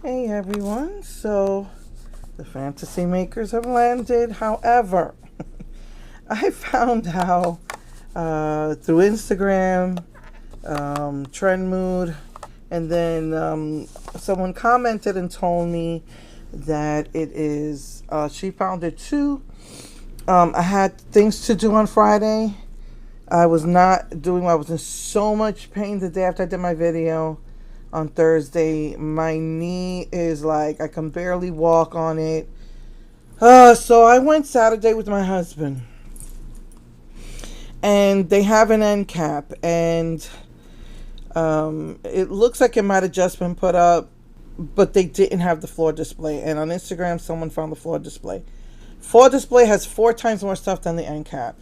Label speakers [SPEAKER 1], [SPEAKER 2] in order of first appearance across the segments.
[SPEAKER 1] Hey everyone, so the fantasy makers have landed. However, I found out through Instagram, Trend Mood, and then someone commented and told me that it is, she found it too. I had things to do on Friday. I was in so much pain the day after I did my video on Thursday. My knee is like, I can barely walk on it. So I went Saturday with my husband. And they have an end cap. And it looks like it might have just been put up, but they didn't have the floor display. And on Instagram, someone found the floor display. Floor display has 4 times more stuff than the end cap.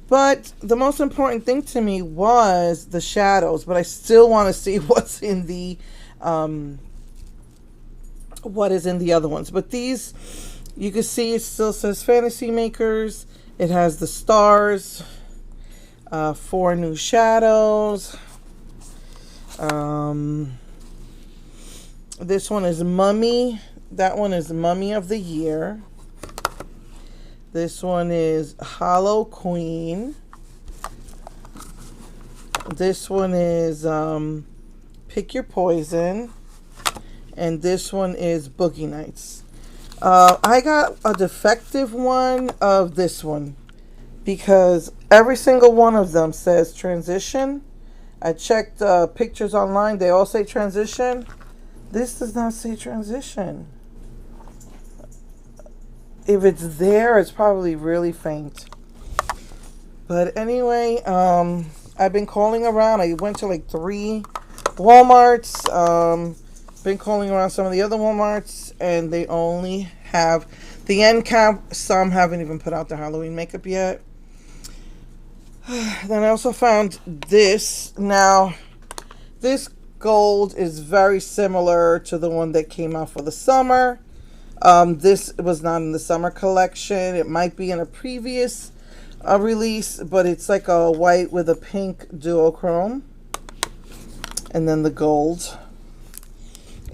[SPEAKER 1] But the most important thing to me was the shadows. But I still want to see what's in the what is in the other ones. But these, you can see it still says Fantasy Makers. It has the stars, 4 new shadows. This one is Mummy. That one is Mummy of the Year. This one is Hollow Queen. This one is Pick Your Poison. And this one is Boogie Nights. I got a defective one of this one because every single one of them says transition. I checked pictures online. They all say transition. This does not say transition. If it's there, it's probably really faint. But anyway, I've been calling around. I went to like 3 Walmarts. Been calling around some of the other Walmarts, and they only have the end cap. Some haven't even put out the Halloween makeup yet. Then I also found this. Now, this gold is very similar to the one that came out for the summer. This was not in the summer collection. It might be in a previous release, but it's like a white with a pink duochrome. And then the gold.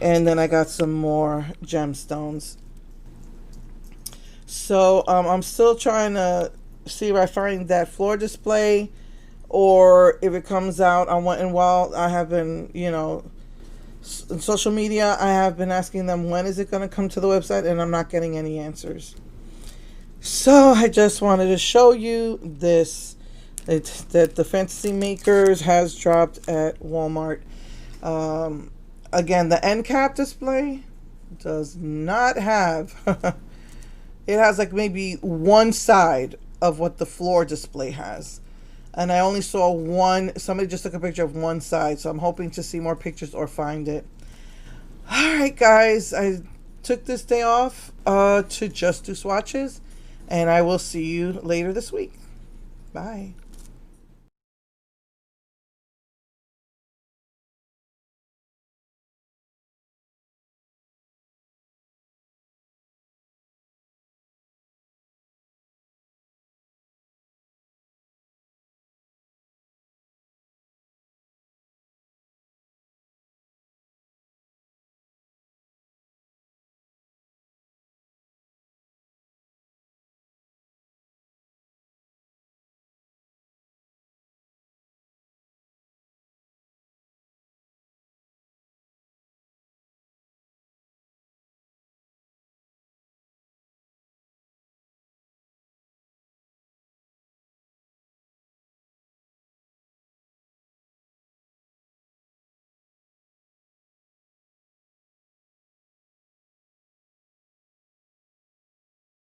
[SPEAKER 1] And then I got some more gemstones. So I'm still trying to see if I find that floor display, or if it comes out. And while I have been, in social media, I have been asking them, when is it going to come to the website, and I'm not getting any answers. So I just wanted to show you this, that the Fantasy Makers has dropped at Walmart. Again, the end cap display does not have, it has like maybe one side of what the floor display has. And I only saw one. Somebody just took a picture of one side. So I'm hoping to see more pictures or find it. Alright guys. I took this day off to just do swatches. And I will see you later this week. Bye.